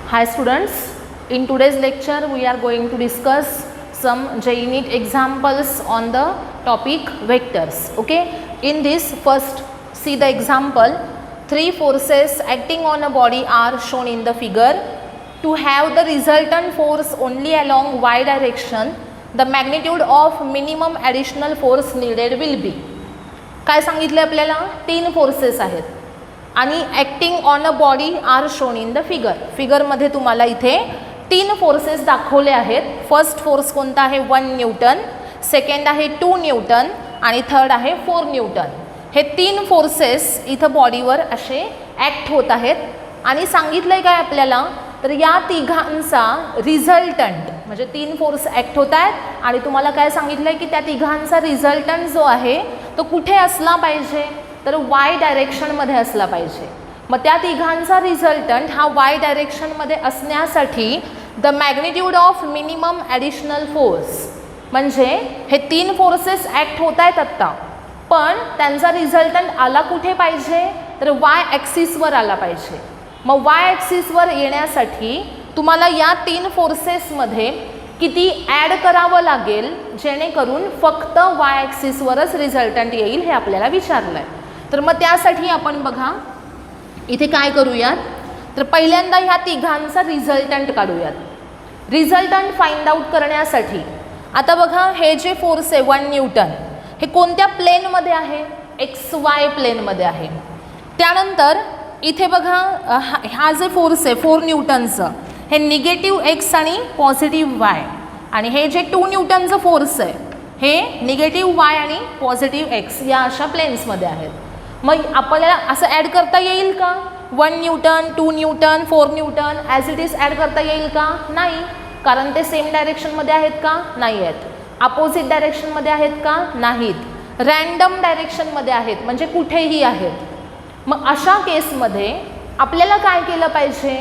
Hi students, in today's lecture we are going to discuss some JEE NEET examples on the topic vectors. Okay, in this first see the example. Three forces acting on a body are shown in the figure. To have the resultant force only along y direction, the magnitude of minimum additional force needed will be. काय सांगितले आपल्याला? तीन forces आहेत आणि acting on a body are shown in the figure. फिगरमध्ये तुम्हाला इथे तीन फोर्सेस दाखवले आहेत. फर्स्ट फोर्स कोणता आहे? 1 न्यूटन, सेकंड आहे 2 न्यूटन आणि थर्ड आहे 4 न्यूटन. हे तीन फोर्सेस इथं बॉडीवर असे ॲक्ट होत आहेत आणि सांगितलं आहे काय आपल्याला? तर या तिघांचा रिझल्टंट म्हणजे तीन फोर्स ॲक्ट होत आहेत आणि तुम्हाला काय सांगितलं आहे की त्या तिघांचा रिझल्टंट जो आहे तो कुठे असला पाहिजे? तर वाय डायरेक्शनमध्ये असला पाहिजे. मग त्या तिघांचा रिझल्टंट हा वाय डायरेक्शनमध्ये असण्यासाठी the magnitude of minimum additional force म्हणजे हे तीन फोर्सेस ॲक्ट होत आहेत आत्ता, पण त्यांचा रिझल्टंट आला कुठे पाहिजे? तर वाय ॲक्सिसवर आला पाहिजे. मग वाय ॲक्सिसवर येण्यासाठी तुम्हाला या तीन फोर्सेसमध्ये किती ॲड करावं लागेल जेणेकरून फक्त वाय ॲक्सिसवरच रिझल्टंट येईल हे आपल्याला विचारलं आहे. तर मग त्यासाठी आपण बघा इथे काय करूयात? तर पहिल्यांदा ह्या तिघांचा रिझल्टंट काढूयात. रिझल्टंट फाइंड आउट करण्यासाठी आता बघा हे जे फोर्स आहे 1 न्यूटन हे कोणत्या प्लेनमध्ये आहे? XY प्लेनमध्ये आहे. त्यानंतर इथे बघा हा जे फोर्स आहे 4 न्यूटनचं हे निगेटिव्ह x आणि पॉझिटिव्ह y आणि हे जे 2 न्यूटनचं फोर्स आहे हे निगेटिव्ह y आणि पॉझिटिव्ह x या अशा प्लेन्समध्ये आहेत. मग आपल्याला असं ॲड करता येईल का? 1 newton, 2 newton, 4 newton as it is add करता येईल का? नाही, कारण ते सेम डायरेक्शनमध्ये आहेत का? नाही आहेत. अपोजिट डायरेक्शनमध्ये आहेत का? नाहीत. रँडम डायरेक्शनमध्ये आहेत म्हणजे कुठेही आहेत. मग अशा केसमध्ये आपल्याला काय केलं पाहिजे?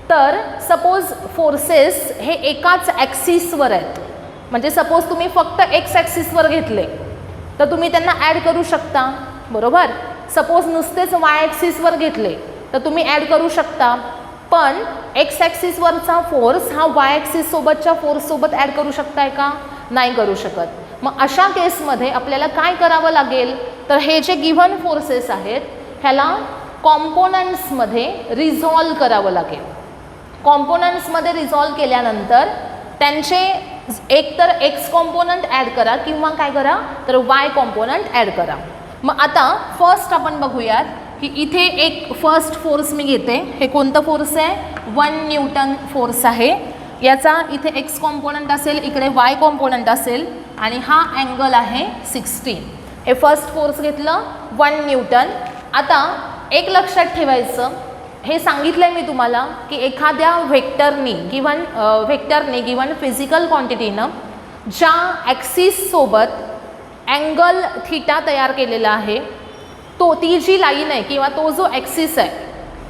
तर सपोज फोर्सेस हे एकाच ॲक्सिसवर आहेत म्हणजे सपोज तुम्ही फक्त एक्स ॲक्सिसवर घेतले तर तुम्ही त्यांना ॲड करू शकता, बरोबर. सपोज नुसतेच वाय ॲक्सिसवर घेतले तर तुम्ही ॲड करू शकता, पण एक्स ॲक्सिसवरचा फोर्स हा वाय ॲक्सिससोबतच्या फोर्ससोबत ॲड करू शकताय का? नाही करू शकत. मग अशा केसमध्ये आपल्याला काय करावं लागेल? तर हे जे गिव्हन फोर्सेस आहेत ह्याला कॉम्पोनंट्समध्ये रिझॉल्व करावं लागेल. कॉम्पोनंट्समध्ये रिझॉल्व केल्यानंतर त्यांचे एक तर एक्स कॉम्पोनंट ॲड करा किंवा काय करा तर वाय कॉम्पोनंट ॲड करा. मग आता फर्स्ट आपण बघूयात की इथे एक फर्स्ट फोर्स मी घेते. हे कोणतं फोर्स आहे? 1 न्यूटन फोर्स आहे. याचा इथे एक्स कॉम्पोनंट असेल, इकडे वाय कॉम्पोनंट असेल आणि हा अँगल आहे 16. हे फर्स्ट फोर्स घेतलं 1 न्यूटन. आता एक लक्षात ठेवायचं, हे सांगितलं आहे मी तुम्हाला की एखाद्या व्हेक्टरनी गिवन फिजिकल क्वांटिटीनं ज्या ॲक्सिससोबत अँगल थिटा तयार केलेला आहे ती जी लाईन आहे किंवा तो जो ॲक्सिस आहे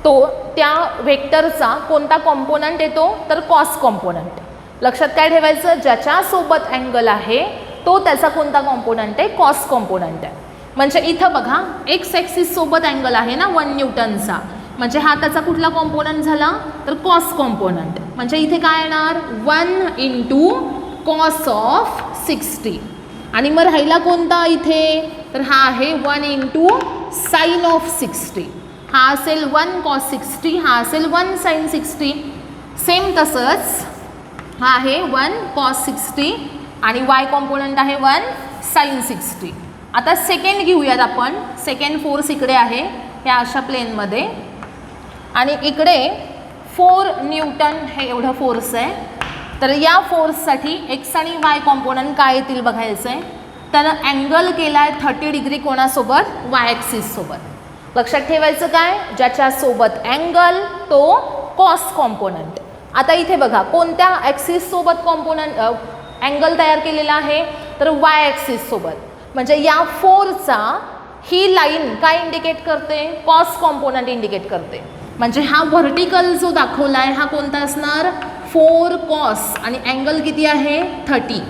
तो त्या व्हेक्टरचा कोणता कॉम्पोनंट येतो? तर कॉस कॉम्पोनंट. लक्षात काय ठेवायचं? ज्याच्यासोबत अँगल आहे तो त्याचा कोणता कॉम्पोनंट आहे? कॉस कॉम्पोनंट आहे. म्हणजे इथं बघा एक्स ॲक्सिससोबत अँगल आहे ना 1 न्यूटनचा, म्हणजे हा त्याचा कुठला कॉम्पोनंट झाला? तर कॉस कॉम्पोनंट. म्हणजे इथे काय येणार? 1 इंटू कॉस ऑफ 60 आणि मग राहिला कोणता इथे? तर हा आहे 1 इंटू साइन ऑफ 60. हा असेल 1 कॉस 60, हा असेल 1 साइन 60. सेम तसंच हा आहे 1 कॉस 60 आणि वाय कॉम्पोनंट आहे 1 साइन 60. आता सेकंड घेऊयात आपण. सेकंड फोर्स इकडे आहे ह्या अशा प्लेनमध्ये आणि इकडे 4 न्यूटन हे एवढं फोर्स आहे. तर या फोर्ससाठी एक्स आणि वाय कॉम्पोनंट काय येतील बघायचं आहे. त्यानं अँगल केला आहे 30 डिग्री कोणासोबत? वाय ॲक्सिससोबत. लक्षात ठेवायचं काय? ज्याच्यासोबत अँगल तो कॉस कॉम्पोनंट. आता इथे बघा कोणत्या ॲक्सिससोबत कॉम्पोनंट अँगल तयार केलेला आहे? तर वाय ॲक्सिससोबत. म्हणजे या 4चा ही लाईन काय इंडिकेट करते? कॉस कॉम्पोनंट इंडिकेट करते. म्हणजे हा व्हर्टिकल जो दाखवला आहे हा कोणता असणार? 4 कॉस आणि अँगल किती आहे? 30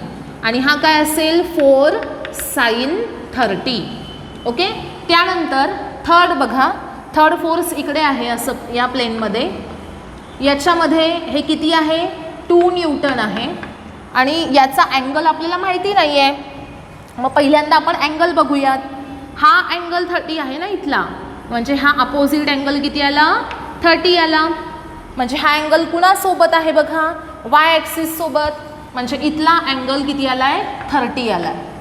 आणि हा काय असेल? 4 साइन 30. ओके. त्यानंतर थर्ड बघा, थर्ड फोर्स इकडे आहे असं या प्लेनमध्ये. याच्यामध्ये हे किती आहे 2 न्यूटन आहे आणि याचा अँगल आपल्याला माहिती नाही आहे. मग पहिल्यांदा आपण अँगल बघूयात. हा अँगल 30 आहे ना इथला, म्हणजे हा अपोजिट अँगल किती आला 30 आला. म्हणजे हा अँगल कुणासोबत आहे बघा वाय ॲक्सिस सोबत, म्हणजे इथला अँगल किती आला आहे 30 आला आहे.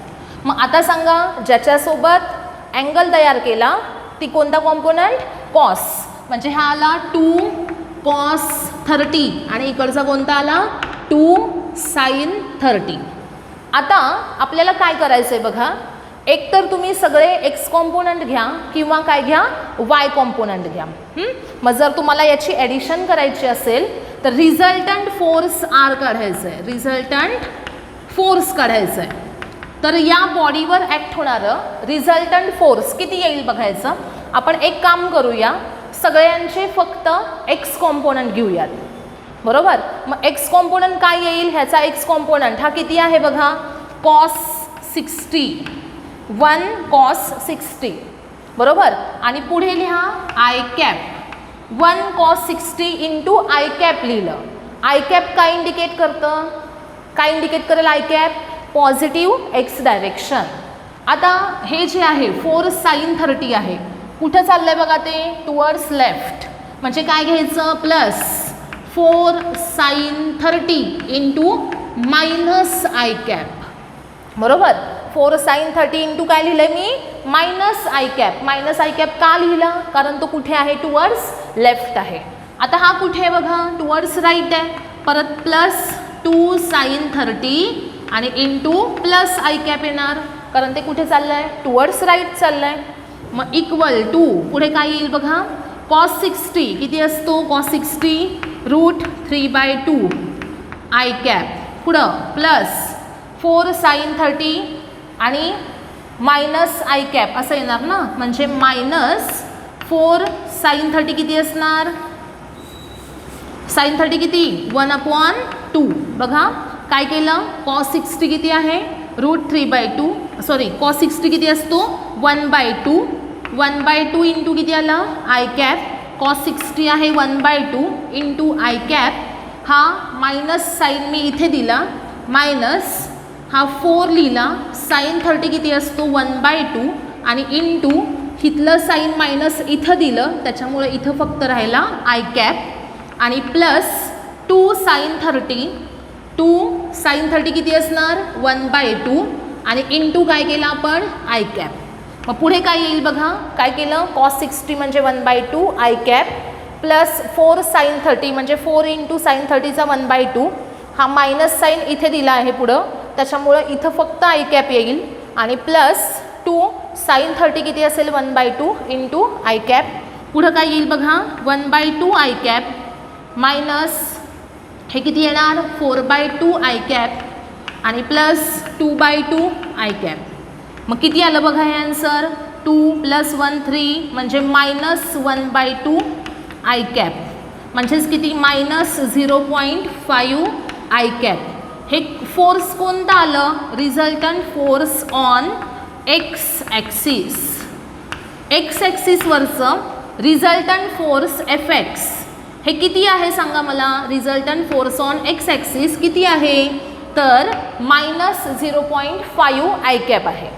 मग आता सांगा ज्याच्यासोबत अँगल तयार केला ती कोणता कॉम्पोनंट कॉस, म्हणजे हा आला 2 cos 30 आणि इकडचा कोणता आला 2 sin 30. आता आपल्याला काय करायचं आहे बघा, एकतर तुम्ही सगळे एक्स कॉम्पोनंट घ्या किंवा काय घ्या वाय कॉम्पोनंट घ्या. मग जर तुम्हाला याची ॲडिशन करायची असेल तर रिझल्टंट फोर्स आर काढायचं आहे, रिझल्टंट फोर्स काढायचं आहे. तर या बॉडीवर ॲक्ट होणारं रिझल्टंट फोर्स किती येईल बघायचं. आपण एक काम करूया, सगळ्यांचे फक्त एक्स कॉम्पोनंट घेऊयात, बरोबर. मग एक्स कॉम्पोनंट काय येईल, ह्याचा एक्स कॉम्पोनंट हा किती आहे बघा cos 60, 1 cos 60, बरोबर. आणि पुढे लिहा i cap 1 cos 60 into i cap लिहिलं. आय कॅप काय इंडिकेट करतं, काय इंडिकेट करेल i cap positive x direction. आता हे जे आहे 4 sin 30 आहे, कुठं चाललं आहे बघा ते टुवर्ड्स लेफ्ट, म्हणजे काय घ्यायचं plus 4 sin 30 into minus I cap, बरोबर. 4 sin 30 इंटू काय लिहिलं आहे मी minus I cap. Minus I cap का लिहिला, कारण तो कुठे आहे टुवर्ड्स लेफ्ट आहे. आता हा कुठे आहे बघा टुवर्ड्स राईट आहे. परत प्लस 2 sin 30 आणि इंटू प्लस आय कॅप येणार, कारण ते कुठे चाललं आहे टुवर्ड्स राईट चाललं आहे. मग इक्वल टू पुढे काय येईल बघा cos 60 किती असतो cos 60 √3/2 आय कॅप, पुढं प्लस 4 sin 30 आणि मायनस आय कॅप असं येणार ना, म्हणजे मायनस 4 sin 30 किती असणार sin 30 किती 1/2. बघा काय केलं cos 60 किती आहे √3/2, सॉरी cos 60 किती असतो 1/2, 1/2 इंटू किती आला आय कॅप. cos 60 आहे 1/2 इंटू आय कॅप. हा मायनस साईन मी इथे दिला, मायनस हा 4 लिहिला, sin 30 किती असतो 1/2 आणि इंटू इथलं साईन मायनस इथं दिलं, त्याच्यामुळे इथं फक्त राहिला आय कॅप आणि प्लस 2 sin 30, 2 sin 30 किती असणार 1/2 आणि इंटू काय केलं आपण आय कॅप. मग पुढे काय येईल बघा, काय केलं cos 60 म्हणजे 1/2 आय कॅप प्लस 4 sin 30 म्हणजे 4 इंटू sin 30चा 1/2. हा मायनस साईन इथे दिला आहे पुढं, त्याच्यामुळं इथं फक्त आय कॅप येईल आणि प्लस 2 sin 30 किती असेल 1/2 इंटू आय कॅप. पुढं काय येईल बघा 1/2 आय कॅप मायनस हे किती येणार 4/2 आय कॅप आणि प्लस 2/2 आय कॅप. मग किती आलं बघा हे आन्सर 2 + 1 3 म्हणजे मायनस 1/2 आय कॅप, म्हणजेच किती मायनस 0.5 आय कॅप. हे फोर्स कोणतं आलं resultant force on X axis. X ॲक्सिसवरचं रिझल्टंट फोर्स Fx हे किती आहे सांगा मला. Resultant force on X axis किती आहे तर मायनस 0.5 आय कॅप आहे.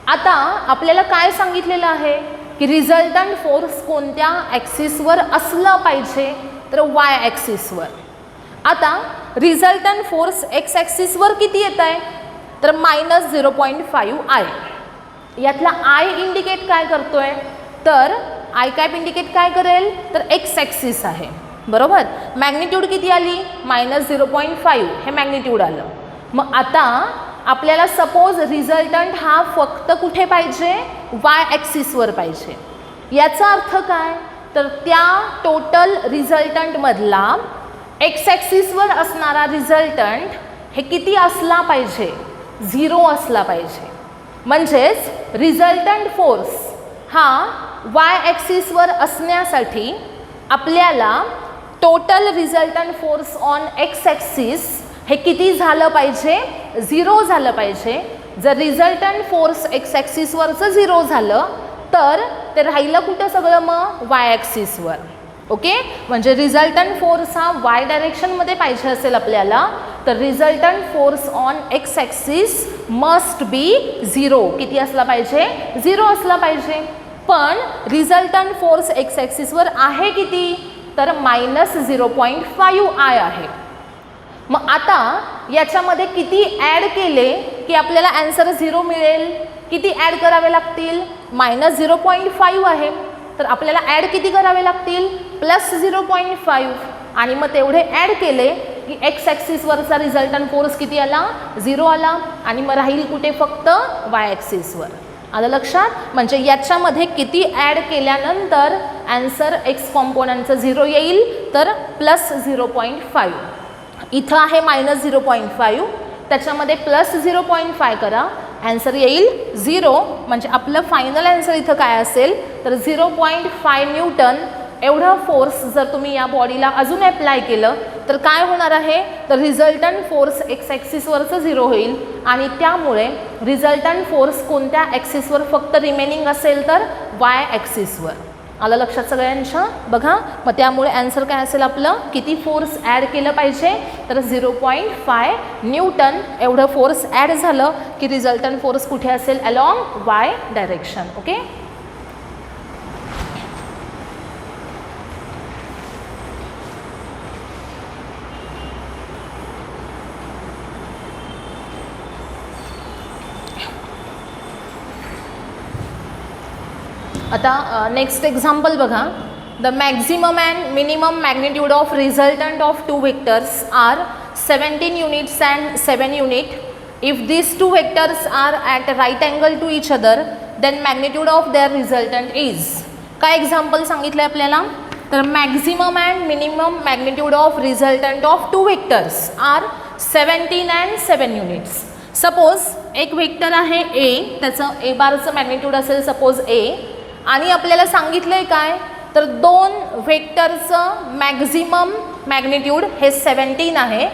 आता आपल्याला काय सांगितलेलं आहे की रिझल्टंट फोर्स कोणत्या ॲक्सिसवर असलं पाहिजे तर वाय ॲक्सिसवर. आता रिझल्टंट फोर्स एक्स ॲक्सिसवर किती येत आहे तर मायनस 0.5 आय. यातला आय इंडिकेट काय करतोय तर आय कॅप इंडिकेट काय करेल तर एक्स ॲक्सिस आहे, बरोबर. मॅग्निट्यूड किती आली मायनस 0.5 हे मॅग्निट्यूड आलं. मग आता आपल्याला सपोज रिझल्टंट हा फक्त कुठे पाहिजे वाय ॲक्सिसवर पाहिजे. याचा अर्थ काय तर त्या टोटल रिझल्टंटमधला एक्स ॲक्सिसवर असणारा रिझल्टंट हे किती असला पाहिजे 0 असला पाहिजे. म्हणजेच रिझल्टंट फोर्स हा वाय ॲक्सिसवर असण्यासाठी आपल्याला total resultant force on X axis हे किती झालं पाहिजे 0 झालं पाहिजे. जर रिझल्टंट फोर्स एक्स ॲक्सिसवरचं 0 झालं तर ते राहिलं कुठं सगळं मग वाय ॲक्सिसवर. ओके, म्हणजे रिझल्टंट फोर्स हा वाय डायरेक्शनमध्ये पाहिजे असेल आपल्याला तर resultant force on X axis must be 0. किती असला पाहिजे? 0 असला पाहिजे. पण रिझल्टंट फोर्स एक्स ॲक्सिसवर आहे किती? तर -0.5 I आहे. मग आता याच्यामध्ये किती ॲड केले की आपल्याला ॲन्सर 0 मिळेल? किती ॲड करावे लागतील? -0.5 आहे तर आपल्याला ॲड किती करावे लागतील? +0.5. आणि मग तेवढे ॲड केले की एक्स ॲक्सिसवरचा रिझल्टंट फोर्स किती आला? 0 आला. आणि मग राहील कुठे? फक्त वाय ॲक्सिसवर. आलं लक्षात? म्हणजे याच्यामध्ये किती ॲड केल्यानंतर ॲन्सर एक्स कॉम्पोनंटचं 0 येईल तर +0.5. इथं आहे -0.5 त्याच्यामध्ये +0.5 करा, ॲन्सर येईल 0. म्हणजे आपलं फायनल ॲन्सर इथं काय असेल तर 0.5 न्यूटन एवढं फोर्स जर तुम्ही या बॉडीला अजून अप्लाय केलं तर काय होणार आहे? तर रिझल्टंट फोर्स एक्स ॲक्सिसवरचं 0 होईल आणि त्यामुळे रिझल्टंट फोर्स कोणत्या ॲक्सिसवर फक्त रिमेनिंग असेल तर वाय ॲक्सिसवर. आलं लक्षात सगळ्यांच्या? बघा, मग त्यामुळे ॲन्सर काय असेल आपलं? किती फोर्स ॲड केलं पाहिजे तर 0.5 न्यूटन एवढं फोर्स ॲड झालं की रिझल्टंट फोर्स कुठे असेल? Along Y direction. ओके, आता नेक्स्ट एक्झाम्पल बघा. The maximum and minimum magnitude of resultant of 2 vectors are 17 units and 7 unit. If these 2 vectors are at right angle to each other then magnitude of their resultant is. काय example सांगितलं आहे आपल्याला? तर maximum and minimum magnitude of resultant of 2 vectors are 17 and 7 units. Suppose एक vector आहे A, त्याचं ए बारचं magnitude असेल suppose ए, आणि आपल्याला सांगितलं आहे काय तर 2 वेक्टरचं मॅक्झिमम मॅग्निट्यूड हे 17 आहे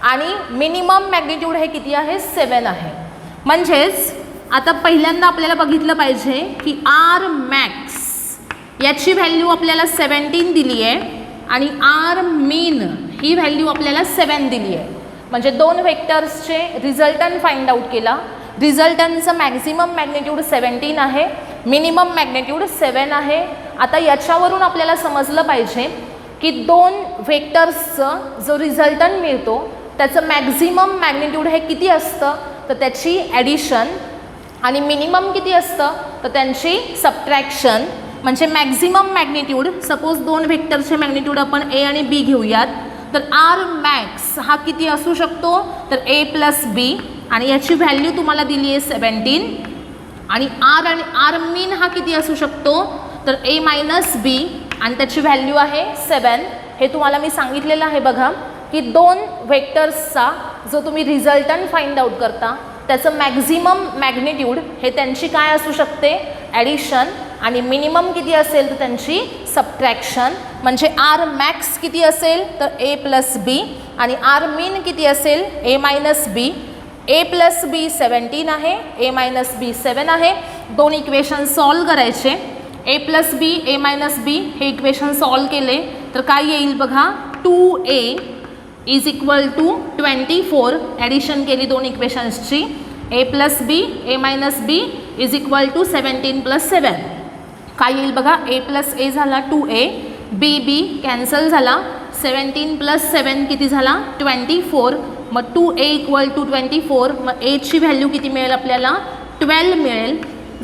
आणि मिनिमम मॅग्निट्यूड हे किती आहे? 7 आहे. म्हणजेच आता पहिल्यांदा आपल्याला बघितलं पाहिजे की आर मॅक्स याची व्हॅल्यू आपल्याला 17 दिली आहे आणि आर मीन ही व्हॅल्यू आपल्याला 7 दिली आहे. म्हणजे 2 वेक्टर्सचे रिझल्टंट फाइंड आउट केला. रिझल्टंटचं मॅक्झिमम मॅग्निट्यूड 17 आहे, मिनिमम मॅग्निट्यूड 7 आहे. आता याच्यावरून आपल्याला समजलं पाहिजे की 2 वेक्टर्सचं जो रिझल्टंट मिळतो त्याचं मॅक्झिमम मॅग्निट्यूड हे किती असतं तर त्याची ॲडिशन आणि मिनिमम किती असतं तर त्यांची सबट्रॅक्शन. म्हणजे मॅक्झिमम मॅग्निट्यूड सपोज 2 वेक्टरचे मॅग्निट्यूड आपण ए आणि बी घेऊयात तर आर मॅक्स हा किती असू शकतो तर ए प्लस बी आणि याची व्हॅल्यू तुम्हाला दिली आहे 17 आणि आर मीन हा किती असू शकतो तर ए मायनस बी आणि त्याची व्हॅल्यू आहे 7. हे तुम्हाला मी सांगितलेलं आहे बघा की 2 वेक्टर्सचा जो तुम्ही रिझल्टंट फाइंड आउट करता त्याचं मॅक्झिमम मॅग्निट्यूड हे त्यांची काय असू शकते ॲडिशन आणि मिनिमम किती असेल तर त्यांची सबट्रॅक्शन. म्हणजे आर मॅक्स किती असेल तर ए प्लस बी आणि आर मीन किती असेल ए मायनस बी. ए प्लस बी 17 आहे, ए मायनस बी 7 आहे. 2 इक्वेशन सॉल्व करायचे. ए प्लस बी ए मायनस बी हे इक्वेशन सॉल्व केले तर काय येईल बघा 2a is equal to 24. Addition केली 2 इक्वेशन्सची. A plus B A minus B is equal to 17 plus 7. काय येईल बघा ए प्लस ए झाला 2a, बी बी कॅन्सल झाला, 17 प्लस 7 किती झाला 24. मग 2a इक्वल टू 24. मग एची व्हॅल्यू किती मिळेल आपल्याला 12 मिळेल.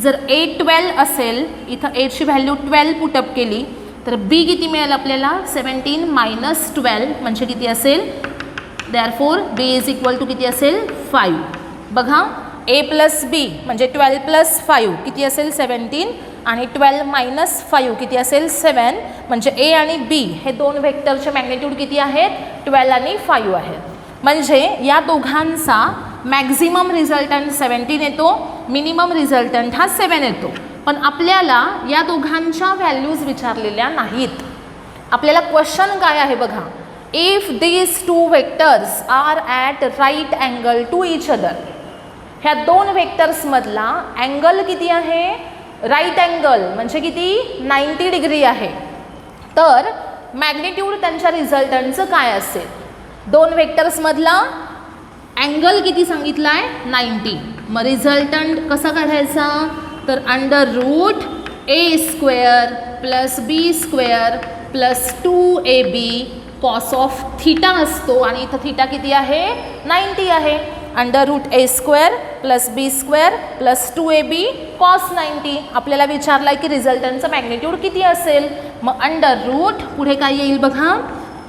जर ए 12 असेल इथं एची व्हॅल्यू 12 पुटअप केली तर बी किती मिळेल आपल्याला 17 मायनस 12 म्हणजे किती असेल therefore B is equal to किती असेल 5. बघा ए प्लस बी म्हणजे 12 प्लस 5 किती असेल 17 आणि 12 मायनस 5 किती असेल 7. म्हणजे ए आणि बी हे 2 वेक्टरचे मॅग्निट्यूड किती आहेत 12 आणि 5 आहेत. म्हणजे या दोघांचा मॅक्झिमम रिझल्टंट 17 येतो, मिनिमम रिझल्टंट हा 7 येतो. पण आपल्याला या दोघांच्या व्हॅल्यूज विचारलेल्या नाहीत. आपल्याला क्वेश्चन काय आहे बघा if these 2 vectors are at right angle to each other. ह्या 2 वेक्टर्समधला अँगल किती आहे राईट अँगल म्हणजे किती 90 डिग्री आहे. तर मॅग्निट्यूड त्यांच्या रिझल्टंटचं काय असेल. दोन वेक्टर्समधला अँगल किती सांगितला आहे 90. मग रिझल्टंट कसा काढायचा तर under root a² plus b² plus 2ab cos of theta असतो आणि इथं थीटा किती आहे 90 आहे. Under root a² plus b² plus 2ab cos 90. आपल्याला विचारलं आहे की रिझल्टंटचं मॅग्निट्यूड किती असेल. मग अंडर रूट पुढे काय येईल बघा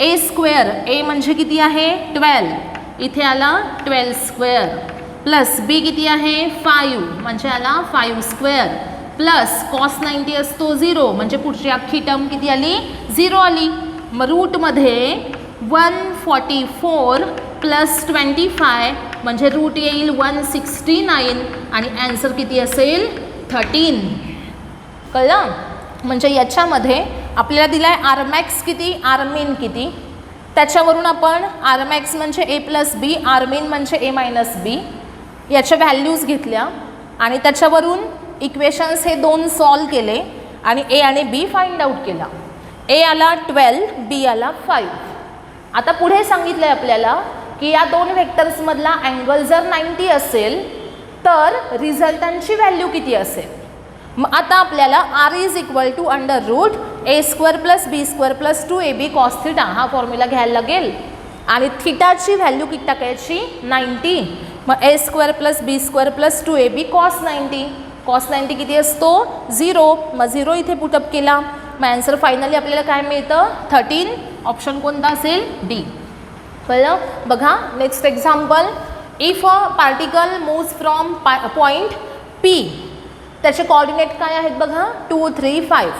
a² a म्हणजे किती आहे 12 इथे आला 12² प्लस b किती आहे 5 म्हणजे आला 5² प्लस कॉस 90 असतो 0 म्हणजे पुढची अख्खी टर्म किती आली 0 आली. मग रूटमध्ये 144 प्लस 25 म्हणजे रूट येईल 169 आणि ॲन्सर किती असेल 13. कळलं. म्हणजे याच्यामध्ये आपल्याला दिला आहे आर मॅक्स किती आर मिन किती त्याच्यावरून आपण आर मॅक्स म्हणजे a प्लस बी आर मिन म्हणजे a मायनस बी याच्या व्हॅल्यूज घेतल्या आणि त्याच्यावरून इक्वेशन्स हे दोन सॉल्व केले आणि a आणि b फाइंड आउट केला. a आला 12 b आला 5. आता पुढे सांगितलं आहे आपल्याला की या दोन वेक्टर्समधला अँगल जर 90 असेल तर रिझल्टंटची व्हॅल्यू किती असेल. मग आता आपल्याला r is equal to under root a² plus b² plus 2ab cos theta हा फॉर्म्युला घ्यायला लागेल आणि थिटाची व्हॅल्यू किती टाकायची 90. मग a² plus b² plus 2ab cos 90 cos 90 किती असतो 0. मग 0 इथे पुटअप केला मग ॲन्सर फायनली आपल्याला काय मिळतं 13. ऑप्शन कोणता असेल डी. कळलं. बघा next example. If a particle moves from point P त्याचे कोऑर्डिनेट काय आहेत बघा 2 3 5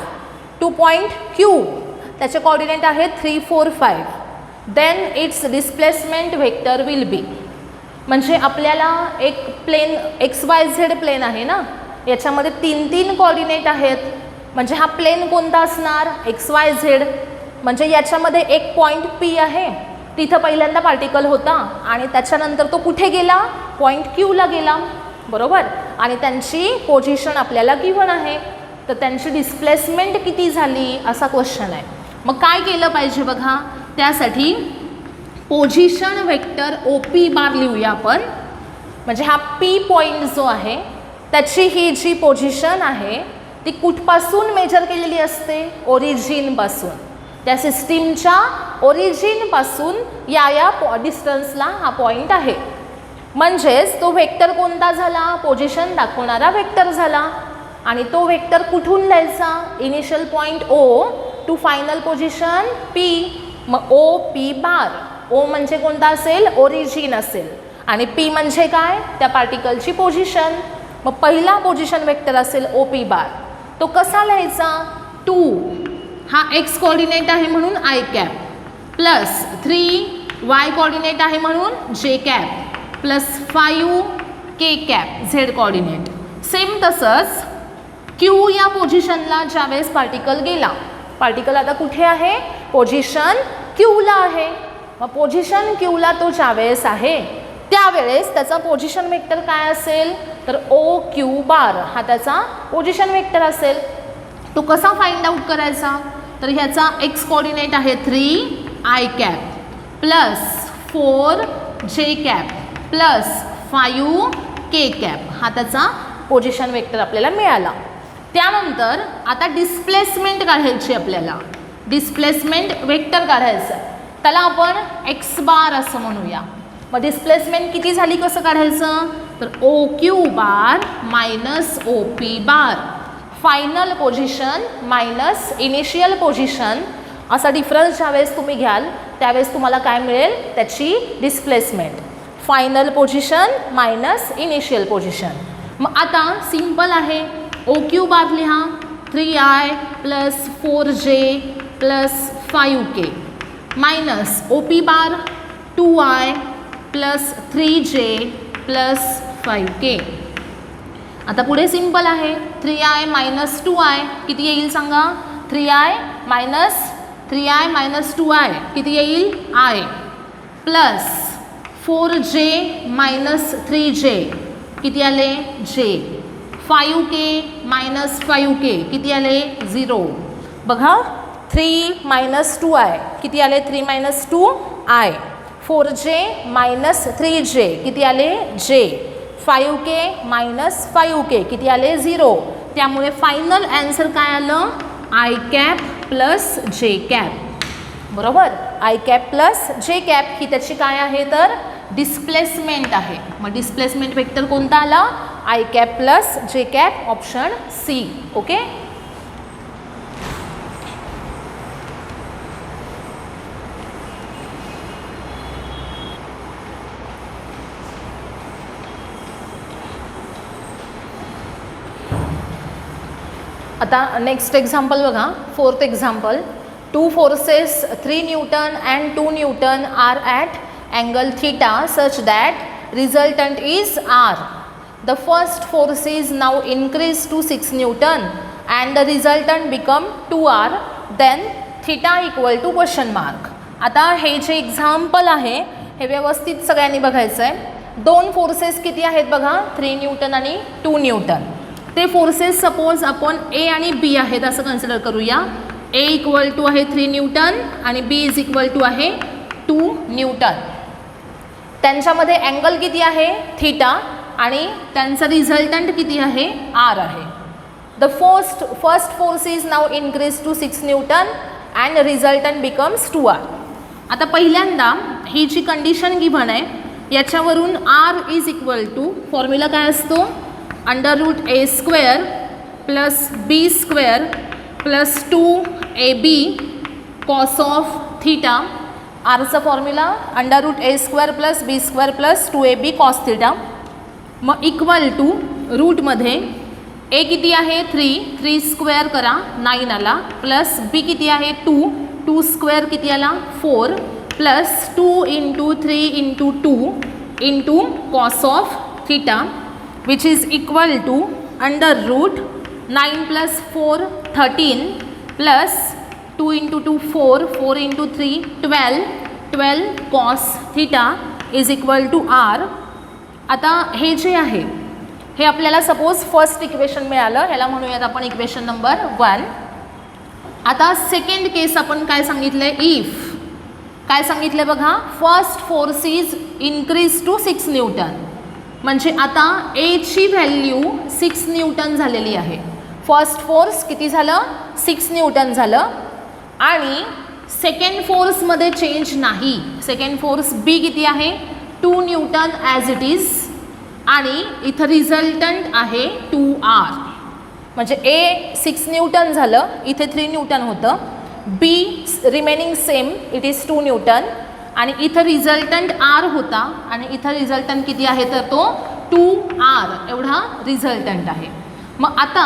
टू पॉईंट Q त्याचे कोऑर्डिनेट आहेत 3 4 5 then its displacement vector will be. म्हणजे आपल्याला एक प्लेन XYZ प्लेन आहे ना याच्यामध्ये 3 कोऑर्डिनेट आहेत म्हणजे हा प्लेन कोणता असणार XYZ. म्हणजे याच्यामध्ये एक पॉईंट P आहे तिथं पहिल्यांदा पार्टिकल होता आणि त्याच्यानंतर तो कुठे गेला पॉईंट Qला गेला बरोबर आणि त्यांची पोझिशन आपल्याला गिव्हन आहे तर त्यांची डिस्प्लेसमेंट किती झाली असा क्वेश्चन आहे. मग काय केलं पाहिजे बघा त्यासाठी पोझिशन वेक्टर OP बार लिहूया आपण. म्हणजे हा P पॉईंट जो आहे त्याची ही जी पोझिशन आहे ती कुठपासून मेजर केलेली असते ओरिजिनपासून. त्या सिस्टीमच्या ओरिजिनपासून या डिस्टन्सला हा पॉईंट आहे. म्हणजेच तो वेक्टर कोणता झाला पोझिशन दाखवणारा वेक्टर झाला आणि तो वेक्टर कुठून लिहायचा initial point O to final position P. मग OP बार O म्हणजे कोणता असेल ओरिजिन असेल आणि P म्हणजे काय त्या पार्टिकलची पोझिशन. मग पहिला पोझिशन वेक्टर असेल OP बार तो कसा लिहायचा 2 हा x कोऑर्डिनेट आहे म्हणून i cap plus 3 y coordinate आहे म्हणून j cap plus 5 k cap z coordinate. Same तसंच Q या पोझिशनला ज्यावेळेस पार्टिकल गेला पार्टिकल आता कुठे आहे पोझिशन Qला आहे. मग पोझिशन Qला तो ज्यावेळेस आहे त्यावेळेस त्याचा पोझिशन वेक्टर काय असेल तर OQ बार हा त्याचा पोझिशन वेक्टर असेल. तो कसा फाइंड आउट करायचा तर ह्याचा x कोऑर्डिनेट आहे 3 i cap plus 4 j cap plus 5 k cap हा त्याचा पोझिशन वेक्टर आपल्याला मिळाला. त्यानंतर आता डिस्प्लेसमेंट काढायची आपल्याला डिस्प्लेसमेंट वेक्टर काढायचं त्याला आपण x बार असं म्हणूया. मग डिस्प्लेसमेंट किती झाली कसं काढायचं तर OQ bar minus OP bar final position minus initial position असा डिफरन्स ज्यावेळेस तुम्ही घ्याल त्यावेळेस तुम्हाला काय मिळेल त्याची displacement final position minus initial position. मग आता सिंपल आहे OQ बार लिहा 3i plus 4j plus 5k minus OP bar 2i plus 3j plus 5k. आता पुढे सिंपल आहे 3i मायनस 2i किती येईल सांगा 3i मायनस 2i किती येईल i plus 4j minus 3j किती आले j 5k मायनस 5k किती आले 0. बघा 3 मायनस 2i किती आले 3 minus 2i 4j minus 3j किती आले j 5k मायनस 5k किती आले 0 त्यामुळे फायनल आन्सर काय आलं I cap plus J cap बरोबर I cap plus J cap ही त्याची काय आहे तर डिस्प्लेसमेंट आहे मग डिस्प्लेसमेंट वेक्टर कोणता आला I cap plus J cap option C okay आता नेक्स्ट एक्झाम्पल बघा fourth example 2 forces 3 Newton and 2 Newton are at angle theta such that resultant is R. The first force is now increased to 6 Newton and the resultant become 2R then theta equal to question mark. आता हे जे example आहे हे व्यवस्थित सगळ्यांनी बघायचं आहे दोन फोर्सेस किती आहेत बघा 3 Newton आणि 2 Newton ते फोर्सेस सपोज आपण ए आणि बी आहेत असं कन्सिडर करूया ए इक्वल टू आहे 3 Newton आणि बी इज इक्वल टू आहे 2 Newton त्यांच्यामध्ये अँगल किती आहे थीटा आणि त्यांचा रिझल्टंट किती आहे आर आहे the first force is now increase to 6 Newton and resultant becomes 2R. आता पहिल्यांदा ही जी कंडिशन गिव्हन आहे याच्यावरून R is equal to formula काय असतो under root A square plus B square plus 2ab cos of theta आरचा formula under root A square plus B square plus 2ab cos theta मग equal to रूटमध्ये A किती आहे 3 square करा 9 आला plus बी किती आहे 2 स्क्वेअर किती आला 4 plus 2 into 3 into 2 into cos of theta which is equal to under root 9 plus 4 13 plus 2 into 2 4 into 3 12 cos theta is equal to r. आता हे जे आहे हे आपल्याला सपोज फर्स्ट इक्वेशन मिळालं ह्याला म्हणूयात आपण इक्वेशन नंबर 1. आता सेकंड केस आपण काय सांगितलंय इफ काय सांगितलंय बघा first force is increase to 6 Newton म्हणजे आता ए ची व्हॅल्यू 6 Newton झालेली आहे फर्स्ट फोर्स किती झालं 6 Newton झालं आणि सेकंड फोर्समध्ये चेंज नाही सेकंड फोर्स बी किती आहे 2 Newton ॲज इट इज आणि इथं रिझल्टंट आहे 2R म्हणजे ए 6 Newton झालं इथे 3 Newton होतं be remaining same it is 2 Newton आणि इथं रिझल्टंट आर होता आणि इथं रिझल्टंट किती आहे तर तो 2R एवढा रिझल्टंट आहे मग आता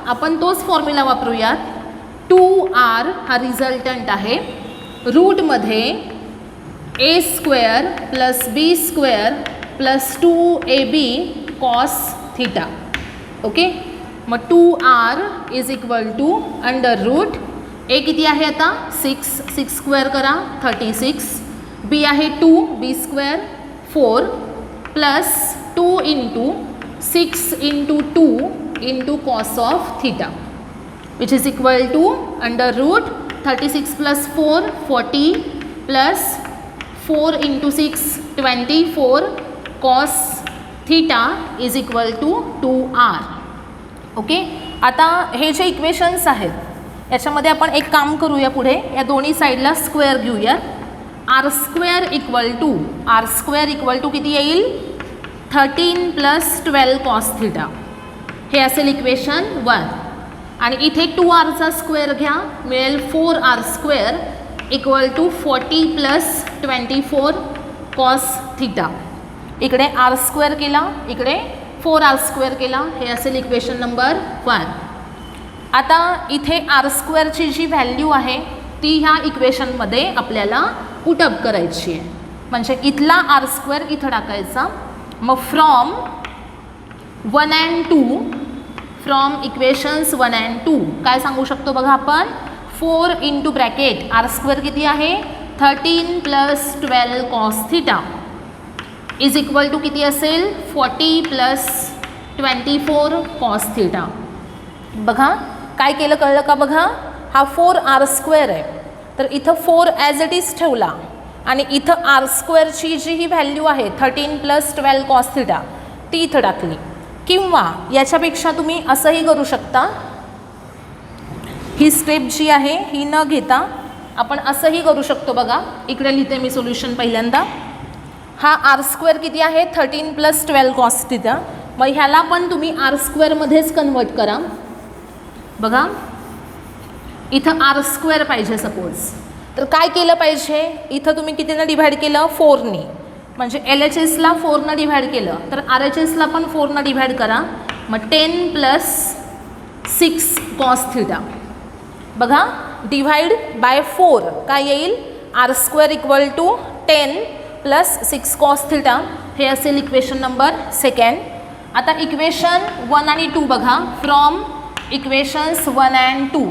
आपण तोच फॉर्म्युला वापरूयात 2R हा रिझल्टंट आहे रूटमध्ये A square plus B square plus 2ab cos theta okay मग 2R is equal to under root A किती आहे आता 6 स्क्वेअर करा 36 बी आहे 2 B square 4 plus 2 into 6 into 2 into cos of theta which is equal to under root 36 plus 4 40 plus 4 into 6 24 cos theta is equal to 2R. Okay आता हे जे equations आहेत याच्यामध्ये आपण एक काम करूया पुढे या दोन्ही साईडला स्क्वेअर घेऊया आर स्क्वेअर इक्वल टू किती येईल 13 प्लस 12 कॉस थीटा हे असेल इक्वेशन 1 आणि इथे 2Rचा स्क्वेअर घ्या मिळेल 4R square equal to 40 plus 24 cos theta इकडे आर स्क्वेअर केला इकडे 4R स्क्वेअर केला हे असेल इक्वेशन नंबर 1. आता इथे आर स्क्वेअरची जी व्हॅल्यू आहे ती ह्या इक्वेशनमध्ये आपल्याला पुटअप करायची आहे म्हणजे इथला आर स्क्वेअर इथं टाकायचा मग from 1 and 2 from equations 1 and 2 काय सांगू शकतो बघा आपण 4 इंटू ब्रॅकेट आर स्क्वेअर किती आहे 13 plus 12 cos theta is equal to किती असेल 40 प्लस 24 कॉस थीटा. बघा काय केलं कळलं का बघा हा 4r² आहे, तर इथं 4 ॲज इट इज ठेवला आणि इथं r² जी ही व्हॅल्यू आहे 13 + 12 cos θ ती इथं टाकली. किंवा याच्यापेक्षा तुम्ही असंही करू शकता, ही स्टेप जी आहे ही न घेता आपण असंही करू शकतो. बघा इकडे लिहिते मी सोल्युशन. पहिल्यांदा हा r² किती आहे 13 + 12 cos θ, मग ह्याला पण तुम्ही r² मध्येच कन्वर्ट करा. बघा इथं r² पाहिजे सपोज, तर काय केलं पाहिजे, इथं तुम्ही कितीनं डिव्हाइड केलं 4नी, म्हणजे LHSला 4नं डिव्हाइड केलं तर RHSला पण 4नं डिव्हाइड करा. मग 10 + 6 cos θ. बघा डिव्हाइड बाय 4 काय येईल, r² = 10 + 6 cos θ. हे असेल इक्वेशन नंबर 2. आता इक्वेशन 1 आणि 2 बघा. फ्रॉम इक्वेशन्स 1 and 2,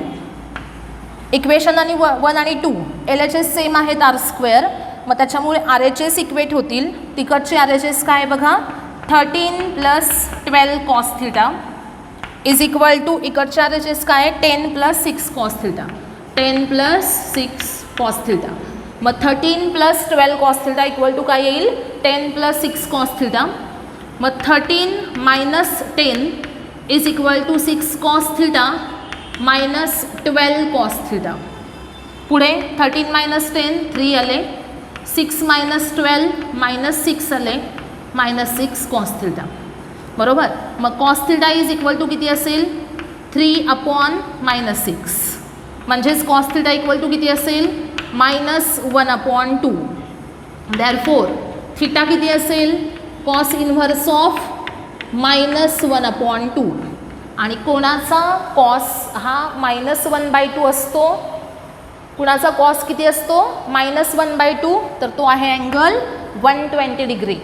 इक्वेशन आणि 1 आणि 2 LHS सेम आहेत r², मग त्याच्यामुळे RHS इक्वेट होतील. तिकडचे RHS काय बघा 13 + 12 cos θ इज इक्वल टू इकडचे RHS काय 10 + 6 cos θ, 10 + 6 cos θ. मग 13 + 12 cos θ इक्वल टू काय येईल 10 + 6 cos θ. मग 13 - 10 is equal to 6 cos θ - 12 cos θ. पुढे 13 - 10 3 आले, 6 - 12 - 6 आले, -6 cos θ. बरोबर. मग cos θ इज इक्वल टू किती असेल 3/-6, म्हणजेच cos θ इक्वल टू किती असेल -1/2. देअरफॉर थिटा किती असेल cos इन्व्हर्स ऑफ -1/2. आणि कोणाचा cos हा -1/2 असतो, कुणाचा cos किती असतो -1/2, तर तो आहे अँगल 120 डिग्री.